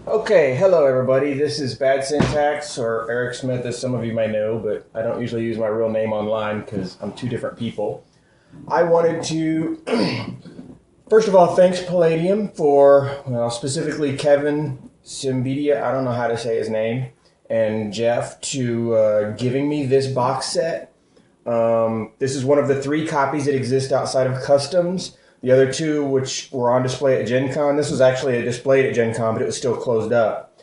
Okay, hello everybody. This is Bad Syntax, or Eric Smith, as some of you may know, but I don't usually use my real name online because I'm two different people. I wanted to, first of all, thanks Palladium for, well, specifically Kevin Simvidia, I don't know how to say his name, and Jeff to giving me this box set. This is one of the 3 copies that exist outside of Customs. The other 2, which were on display at Gen Con, this was actually a display at Gen Con, but it was still closed up.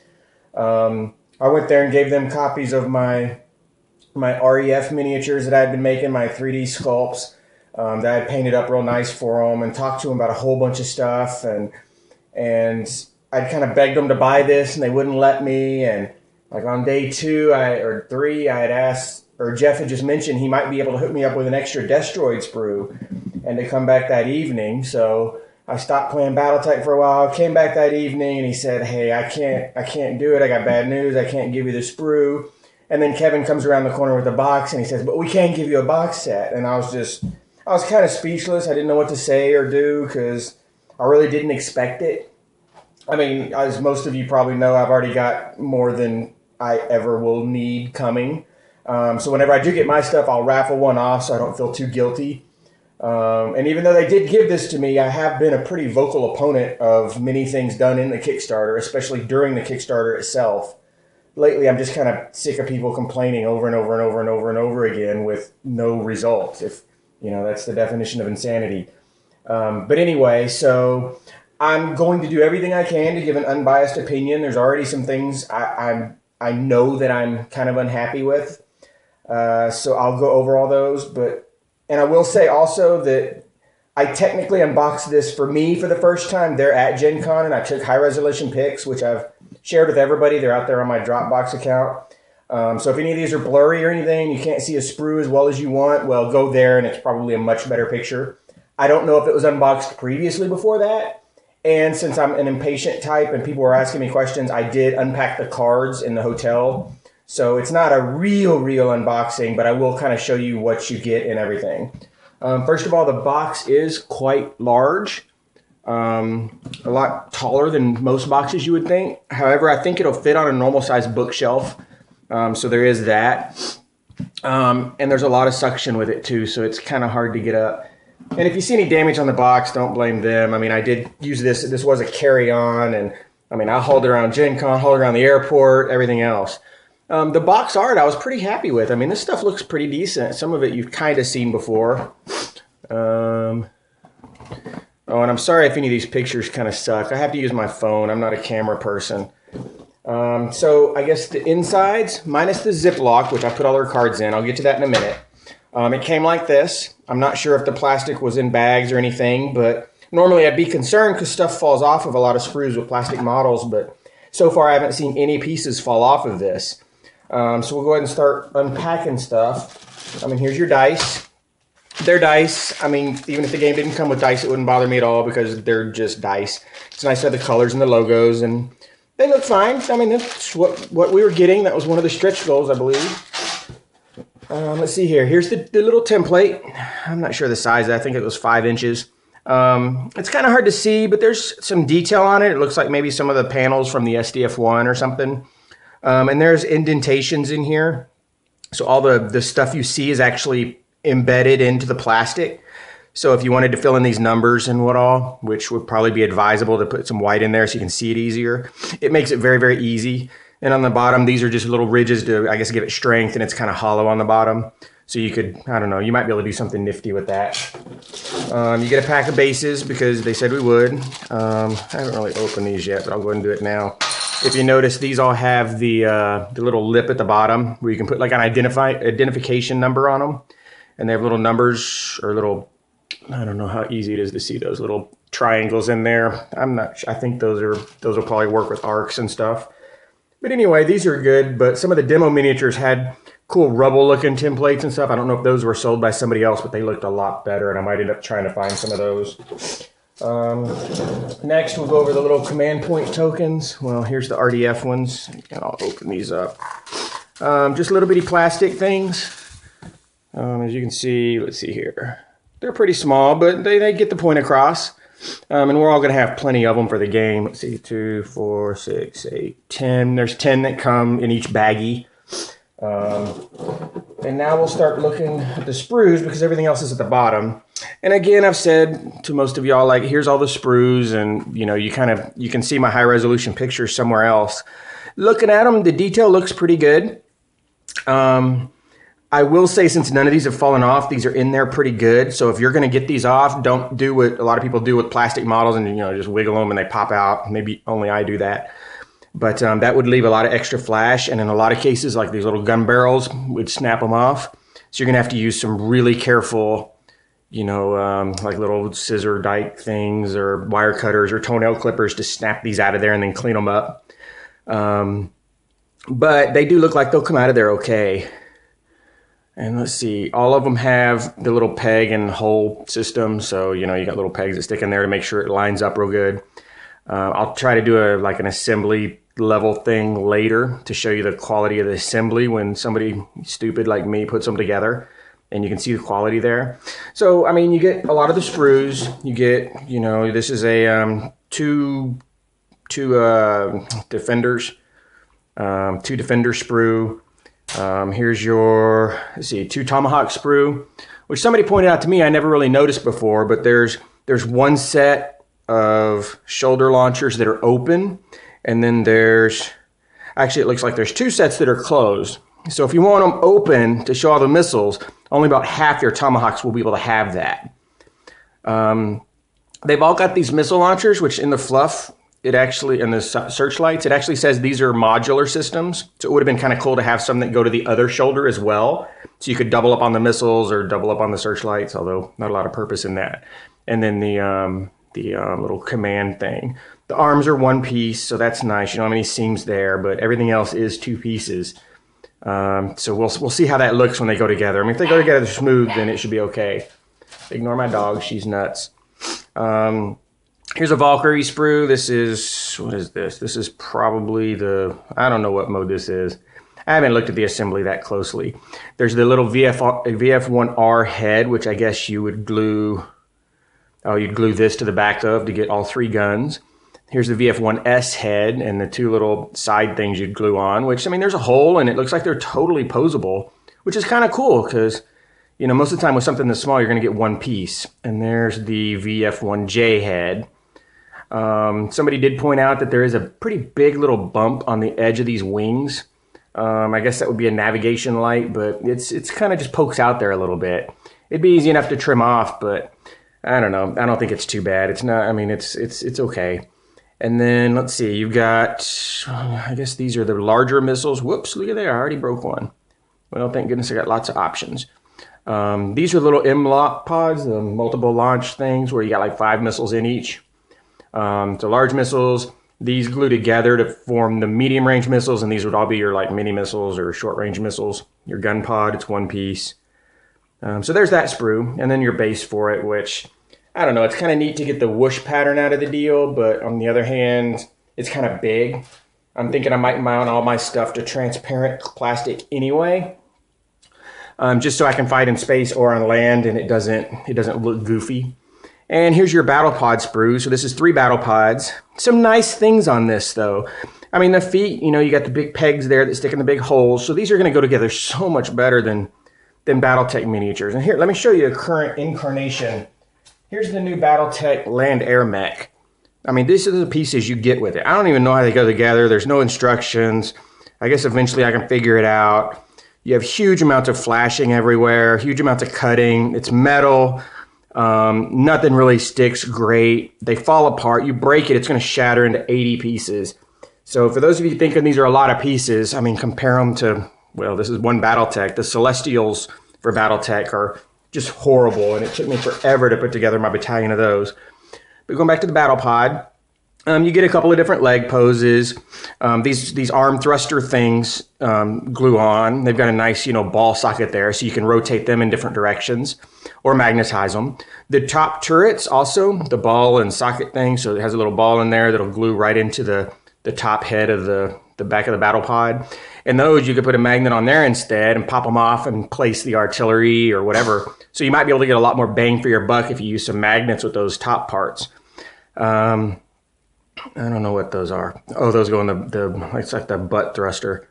I went there and gave them copies of my REF miniatures that I had been making, my 3D sculpts that I had painted up real nice for them, and talked to them about a whole bunch of stuff. And I'd kind of begged them to buy this, and they wouldn't let me. And like on day 2 or 3, I had asked, or Jeff had just mentioned he might be able to hook me up with an extra Destroid sprue, and to come back that evening. So I stopped playing Battletech for a while. Came back that evening, and he said, "Hey, I can't do it. I got bad news. I can't give you the sprue." And then Kevin comes around the corner with a box, and he says, "But we can give you a box set." And I was kind of speechless. I didn't know what to say or do because I really didn't expect it. I mean, as most of you probably know, I've already got more than I ever will need coming. So whenever I do get my stuff, I'll raffle one off so I don't feel too guilty. And even though they did give this to me, I have been a pretty vocal opponent of many things done in the Kickstarter, especially during the Kickstarter itself. Lately, I'm just kind of sick of people complaining over and over and over and over and over again with no result. If you know, that's the definition of insanity. But anyway, so I'm going to do everything I can to give an unbiased opinion. There's already some things I know that I'm kind of unhappy with, so I'll go over all those. And I will say also that I technically unboxed this for me for the first time there at Gen Con, and I took high resolution pics, which I've shared with everybody. They're out there on my Dropbox account. So if any of these are blurry or anything, you can't see a sprue as well as you want, well, go there and it's probably a much better picture. I don't know if it was unboxed previously before that. And since I'm an impatient type and people were asking me questions, I did unpack the cards in the hotel. So it's not a real unboxing, but I will kind of show you what you get and everything. First of all, the box is quite large. A lot taller than most boxes you would think. However, I think it'll fit on a normal sized bookshelf. So there is that. And there's a lot of suction with it too, so it's kind of hard to get up. And if you see any damage on the box, don't blame them. I mean, I did use this. This was a carry-on, and I mean, I hauled it around Gen Con, hauled it around the airport, everything else. The box art I was pretty happy with. I mean, this stuff looks pretty decent. Some of it you've kind of seen before. Oh, and I'm sorry if any of these pictures kind of suck. I have to use my phone. I'm not a camera person. So I guess the insides, minus the Ziploc, which I put all their cards in. I'll get to that in a minute. It came like this. I'm not sure if the plastic was in bags or anything, but normally I'd be concerned because stuff falls off of a lot of sprues with plastic models, but so far I haven't seen any pieces fall off of this. So we'll go ahead and start unpacking stuff. I mean, here's your dice. They're dice. I mean, even if the game didn't come with dice, it wouldn't bother me at all because they're just dice. It's nice to have the colors and the logos, and they look fine. I mean, that's what we were getting. That was one of the stretch goals, I believe. Let's see here. Here's the little template. I'm not sure the size. I think it was 5 inches. It's kind of hard to see, but there's some detail on it. It looks like maybe some of the panels from the SDF-1 or something. And there's indentations in here. So all the stuff you see is actually embedded into the plastic. So if you wanted to fill in these numbers and what all, which would probably be advisable to put some white in there so you can see it easier, it makes it very, very easy. And on the bottom, these are just little ridges to, I guess, give it strength, and it's kind of hollow on the bottom. So you could, I don't know, you might be able to do something nifty with that. You get a pack of bases because they said we would. I haven't really opened these yet, but I'll go ahead and do it now. If you notice, these all have the little lip at the bottom where you can put like an identification number on them. And they have little numbers or little, I don't know how easy it is to see those little triangles in there. I'm not sure. I think those will probably work with arcs and stuff. But anyway, these are good, but some of the demo miniatures had cool rubble-looking templates and stuff. I don't know if those were sold by somebody else, but they looked a lot better, and I might end up trying to find some of those. Next, we'll go over the little command point tokens. Well, here's the RDF ones, and I'll open these up. Just little bitty plastic things. As you can see, let's see here. They're pretty small, but they get the point across. And we're all going to have plenty of them for the game. Let's see, 2, 4, 6, 8, 10. There's 10 that come in each baggie. And now we'll start looking at the sprues because everything else is at the bottom. And again, I've said to most of y'all, like, here's all the sprues, and you know, you can see my high resolution pictures somewhere else. Looking at them, the detail looks pretty good. I will say, since none of these have fallen off, these are in there pretty good. So if you're going to get these off, don't do what a lot of people do with plastic models and, you know, just wiggle them and they pop out. Maybe only I do that. But that would leave a lot of extra flash. And in a lot of cases, like these little gun barrels, would snap them off. So you're going to have to use some really careful, you know, like little scissor dike things or wire cutters or toenail clippers to snap these out of there and then clean them up. But they do look like they'll come out of there okay. And let's see, all of them have the little peg and hole system. So, you know, you got little pegs that stick in there to make sure it lines up real good. I'll try to do an assembly level thing later to show you the quality of the assembly when somebody stupid like me puts them together, and you can see the quality there. So, I mean, you get a lot of the sprues. You get, you know, this is a two defender sprue. Here's your, let's see, 2 tomahawk sprue, which somebody pointed out to me I never really noticed before, but there's one set of shoulder launchers that are open, and then actually it looks like there's 2 sets that are closed. So if you want them open to show all the missiles, only about half your tomahawks will be able to have that. They've all got these missile launchers, which in the fluff, it actually, in the searchlights, it actually says these are modular systems. So it would have been kind of cool to have some that go to the other shoulder as well. So you could double up on the missiles or double up on the searchlights, although not a lot of purpose in that. And then the little command thing. The arms are 1 piece, so that's nice. You don't have any seams there, but everything else is 2 pieces. So we'll see how that looks when they go together. I mean, if they go together smooth, then it should be okay. Ignore my dog, she's nuts. Here's a Valkyrie sprue. This is, what is this? This is probably I don't know what mode this is. I haven't looked at the assembly that closely. There's the little VF1R head, which I guess you would glue, you'd glue this to the back of to get all 3 guns. Here's the VF1S head and the 2 little side things you'd glue on, which, I mean, there's a hole and it looks like they're totally posable, which is kind of cool because, you know, most of the time with something this small, you're going to get 1 piece. And there's the VF1J head. Somebody did point out that there is a pretty big little bump on the edge of these wings. I guess that would be a navigation light, but it's kind of just pokes out there a little bit. It'd be easy enough to trim off, but I don't know. I don't think it's too bad. It's not, I mean, it's okay. And then let's see, you've got, I guess these are the larger missiles. Whoops, look at there, I already broke one. Well, thank goodness I got lots of options. These are little M-lock pods, the multiple launch things where you got like 5 missiles in each. So large missiles, these glue together to form the medium range missiles, and these would all be your like mini missiles or short range missiles. Your gun pod, it's 1 piece. So there's that sprue, and then your base for it, which, I don't know, it's kind of neat to get the whoosh pattern out of the deal, but on the other hand, it's kind of big. I'm thinking I might mount all my stuff to transparent plastic anyway, just so I can fight in space or on land and it doesn't look goofy. And here's your battle pod sprue. So this is 3 battle pods. Some nice things on this though. I mean, the feet, you know, you got the big pegs there that stick in the big holes. So these are going to go together so much better than Battletech miniatures. And here, let me show you a current incarnation. Here's the new Battletech Land Air Mech. I mean, these are the pieces you get with it. I don't even know how they go together. There's no instructions. I guess eventually I can figure it out. You have huge amounts of flashing everywhere, huge amounts of cutting. It's metal. Nothing really sticks great. They fall apart. You break it, it's going to shatter into 80 pieces. So for those of you thinking these are a lot of pieces, I mean, compare them to, well, this is one Battletech. The Celestials for Battletech are just horrible, and it took me forever to put together my battalion of those. But going back to the battle pod, you get a couple of different leg poses. These arm thruster things glue on. They've got a nice, you know, ball socket there, so you can rotate them in different directions or magnetize them. The top turrets also, the ball and socket thing, so it has a little ball in there that'll glue right into the top head of the back of the battle pod. And those, you could put a magnet on there instead and pop them off and place the artillery or whatever. So you might be able to get a lot more bang for your buck if you use some magnets with those top parts. I don't know what those are. Oh, those go in it's like the butt thruster.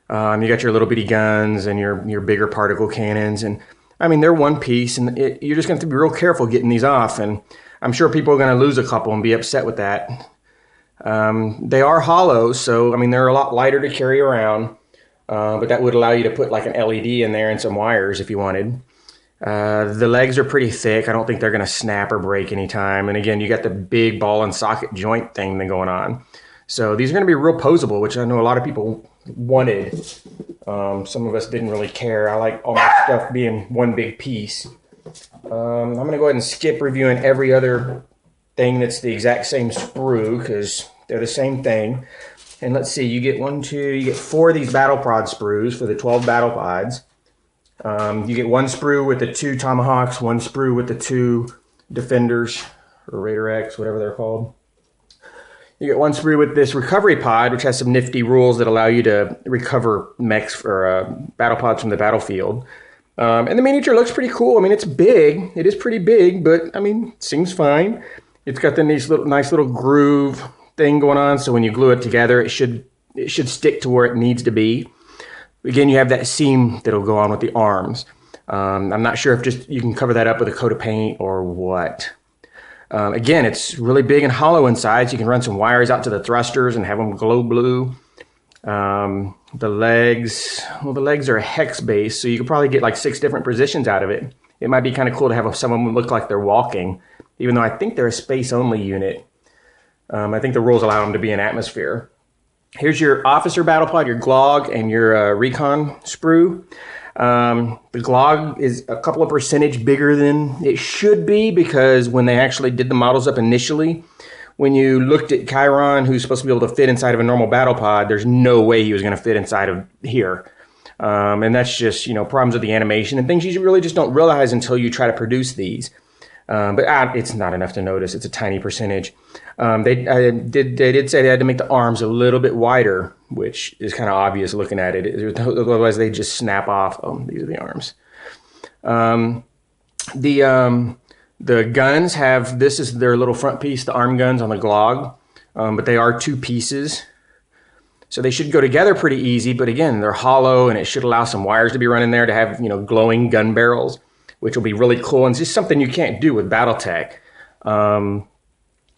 You got your little bitty guns and your bigger particle cannons, and I mean they're one piece, and you're just going to have to be real careful getting these off. And I'm sure people are going to lose a couple and be upset with that. They are hollow, so I mean they're a lot lighter to carry around, but that would allow you to put like an LED in there and some wires if you wanted. The legs are pretty thick. I don't think they're going to snap or break anytime. And again, you got the big ball and socket joint thing going on. So these are going to be real posable, which I know a lot of people wanted. Some of us didn't really care. I like all my stuff being one big piece. I'm going to go ahead and skip reviewing every other thing that's the exact same sprue because they're the same thing. And let's see, you get you get 4 of these battle prod sprues for the 12 battle pods. You get 1 sprue with the 2 Tomahawks, 1 sprue with the 2 Defenders, or Raider X, whatever they're called. You get 1 sprue with this recovery pod, which has some nifty rules that allow you to recover mechs or battle pods from the battlefield. And the miniature looks pretty cool. I mean, it's big. It is pretty big, but I mean, it seems fine. It's got the nice little groove thing going on, so when you glue it together, it should stick to where it needs to be. Again, you have that seam that'll go on with the arms. I'm not sure if just you can cover that up with a coat of paint or what. Again, it's really big and hollow inside, so you can run some wires out to the thrusters and have them glow blue. The legs are hex based, so you could probably get like 6 different positions out of it. It might be kind of cool to have some of them look like they're walking, even though I think they're a space only unit. I think the rules allow them to be in atmosphere. Here's your officer battle pod, your Glog, and your recon sprue. The Glog is a couple of percentage bigger than it should be because when they actually did the models up initially, when you looked at Chiron, who's supposed to be able to fit inside of a normal battle pod, there's no way he was going to fit inside of here. And that's just, problems with the animation and things you really just don't realize until you try to produce these. But it's not enough to notice. It's a tiny percentage. They did say they had to make the arms a little bit wider, which is kind of obvious looking at it. Otherwise, they just snap off. Oh, these are the arms. The guns this is their little front piece, the arm guns on the Glog, but they are 2 pieces. So they should go together pretty easy, but again, they're hollow, and it should allow some wires to be running there to have, glowing gun barrels, which will be really cool. And it's just something you can't do with Battletech.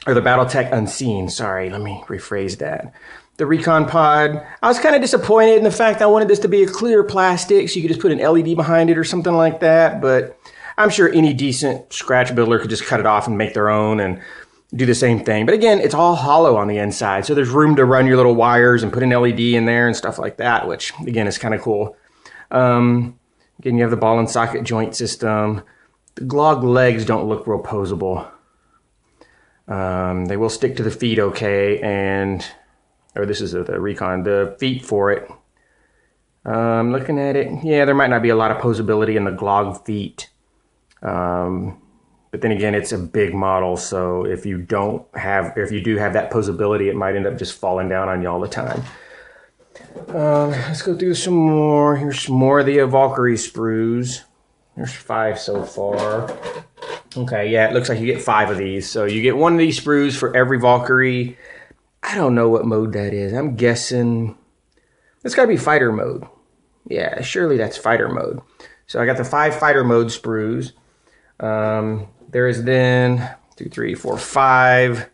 Or the Battletech Unseen. Sorry, let me rephrase that. The Recon Pod, I was kind of disappointed in the fact I wanted this to be a clear plastic so you could just put an LED behind it or something like that, but I'm sure any decent scratch builder could just cut it off and make their own and do the same thing. But again, it's all hollow on the inside, so there's room to run your little wires and put an LED in there and stuff like that, which again is kind of cool. Again, you have the ball and socket joint system. The Glog legs don't look real posable. They will stick to the feet okay, or this is the Recon, the feet for it. Looking at it, yeah, there might not be a lot of posability in the Glog feet. But then again, it's a big model, so if you do have that posability, it might end up just falling down on you all the time. Let's go through some more. Here's some more of the Valkyrie sprues. There's 5 so far. Okay, yeah, it looks like you get 5 of these. So you get 1 of these sprues for every Valkyrie. I don't know what mode that is. I'm guessing it's got to be fighter mode. Yeah, surely that's fighter mode. So I got the 5 fighter mode sprues. There is then 2, 3, 4, 5.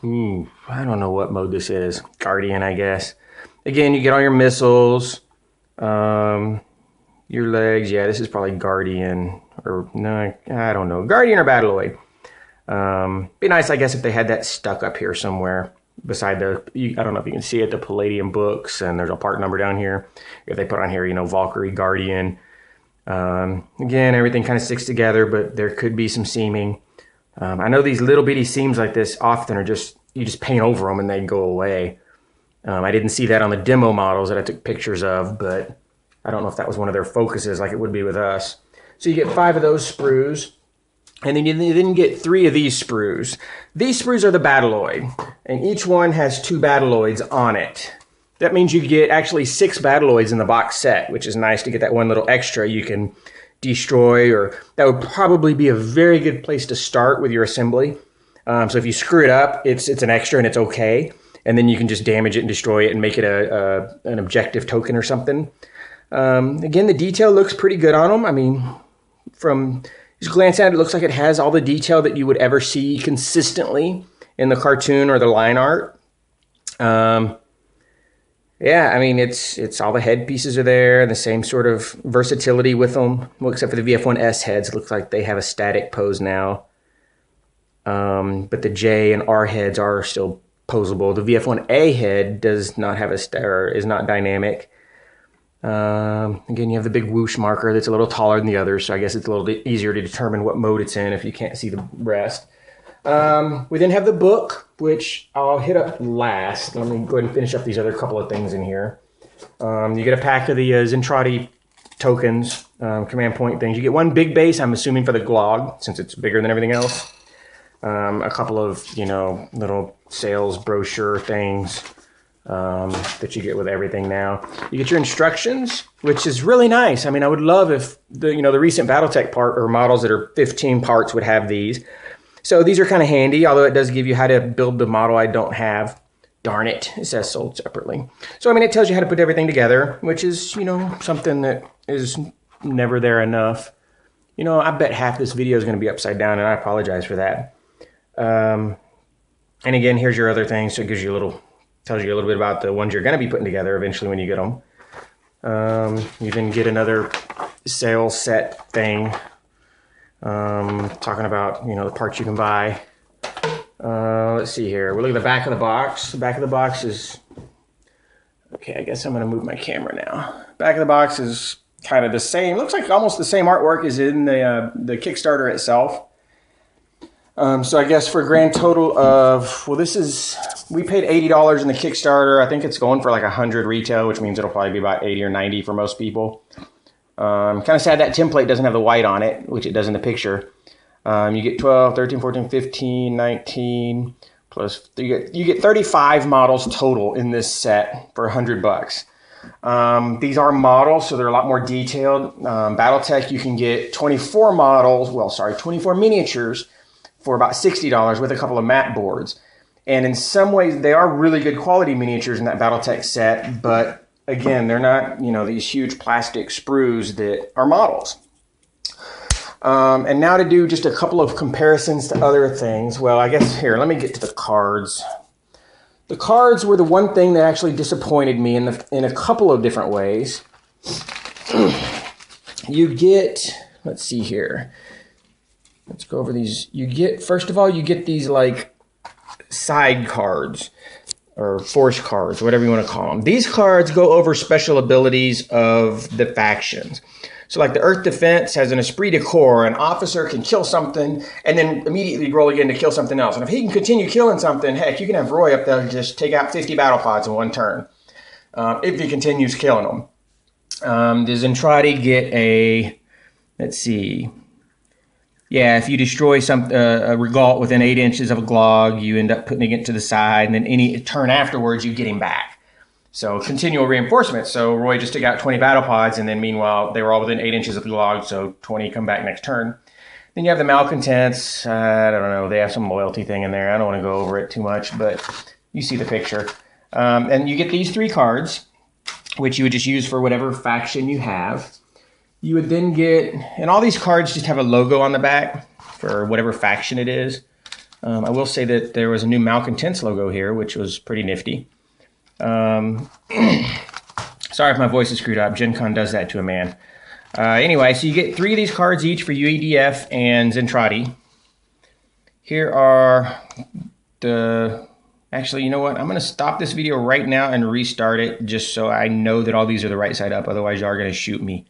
Ooh, I don't know what mode this is. Guardian, I guess. Again, you get all your missiles. Your legs, yeah, this is probably Guardian, or no, I don't know. Guardian or Battloid. Be nice, I guess, if they had that stuck up here somewhere beside I don't know if you can see it, the Palladium books, and there's a part number down here. If they put on here, Valkyrie, Guardian. Again, everything kind of sticks together, but there could be some seaming. I know these little bitty seams like this often are you just paint over them and they go away. I didn't see that on the demo models that I took pictures of, but I don't know if that was one of their focuses like it would be with us. So you get 5 of those sprues, and then you get 3 of these sprues. These sprues are the Battloid, and each one has 2 Battloids on it. That means you get actually 6 Battloids in the box set, which is nice to get that one little extra you can destroy, or that would probably be a very good place to start with your assembly. So if you screw it up, it's an extra and it's okay. And then you can just damage it and destroy it and make it an objective token or something. Again, the detail looks pretty good on them. I mean, from just glance at it, it looks like it has all the detail that you would ever see consistently in the cartoon or the line art. Yeah, I mean, it's all the head pieces are there, and the same sort of versatility with them. Well, except for the VF1S heads, it looks like they have a static pose now. But the J and R heads are still posable. The VF1A head does not have or is not dynamic. Again, you have the big whoosh marker that's a little taller than the others, so I guess it's a little bit easier to determine what mode it's in if you can't see the rest. We then have the book, which I'll hit up last. Let me go ahead and finish up these other couple of things in here. You get a pack of the Zentradi tokens, command point things. You get one big base, I'm assuming for the Glog, since it's bigger than everything else. A couple of, little sales brochure things that you get with everything now. You get your instructions, which is really nice. I mean, I would love if the recent Battletech part or models that are 15 parts would have these. So these are kind of handy, although it does give you how to build the model I don't have. Darn it, it says sold separately. So, I mean, it tells you how to put everything together, which is, something that is never there enough. I bet half this video is going to be upside down, and I apologize for that. And again, here's your other thing, so it gives you tells you a little bit about the ones you're going to be putting together eventually when you get them. You then get another sales set thing. Talking about, the parts you can buy. Let's see here. We'll look at the back of the box. The back of the box is... Okay, I guess I'm going to move my camera now. Back of the box is kind of the same. Looks like almost the same artwork as in the Kickstarter itself. So I guess for a grand total of... Well, we paid $80 in the Kickstarter. I think it's going for like 100 retail, which means it'll probably be about 80 or 90 for most people. Kind of sad that template doesn't have the white on it, which it does in the picture. You get 12, 13, 14, 15, 19, plus you get 35 models total in this set for $100. These are models, so they're a lot more detailed. Battletech, you can get 24 miniatures for about $60 with a couple of mat boards. And in some ways, they are really good quality miniatures in that Battletech set, but again, they're not, these huge plastic sprues that are models. And now to do just a couple of comparisons to other things. Well, I guess here, let me get to the cards. The cards were the one thing that actually disappointed me in a couple of different ways. You get, let's see here. Let's go over these. First of all, you get these like side cards. Or force cards, whatever you want to call them. These cards go over special abilities of the factions. So like the Earth Defense has an esprit de corps. An officer can kill something and then immediately roll again to kill something else. And if he can continue killing something, heck, you can have Roy up there and just take out 50 battle pods in one turn. If he continues killing them. Does Zentradi get a, let's see. Yeah, if you destroy a Regault within 8 inches of a Glog, you end up putting it to the side, and then any turn afterwards, you get him back. So continual reinforcement. So Roy just took out 20 battle pods, and then meanwhile, they were all within 8 inches of the Glog, so 20 come back next turn. Then you have the Malcontents. I don't know, they have some loyalty thing in there. I don't want to go over it too much, but you see the picture. And you get these 3 cards, which you would just use for whatever faction you have. You would then get, and all these cards just have a logo on the back for whatever faction it is. I will say that there was a new Malcontents logo here, which was pretty nifty. Sorry if my voice is screwed up. Gen Con does that to a man. Anyway, so you get 3 of these cards each for UEDF and Zentradi. Here are the... Actually, you know what? I'm going to stop this video right now and restart it just so I know that all these are the right side up. Otherwise, y'all are going to shoot me.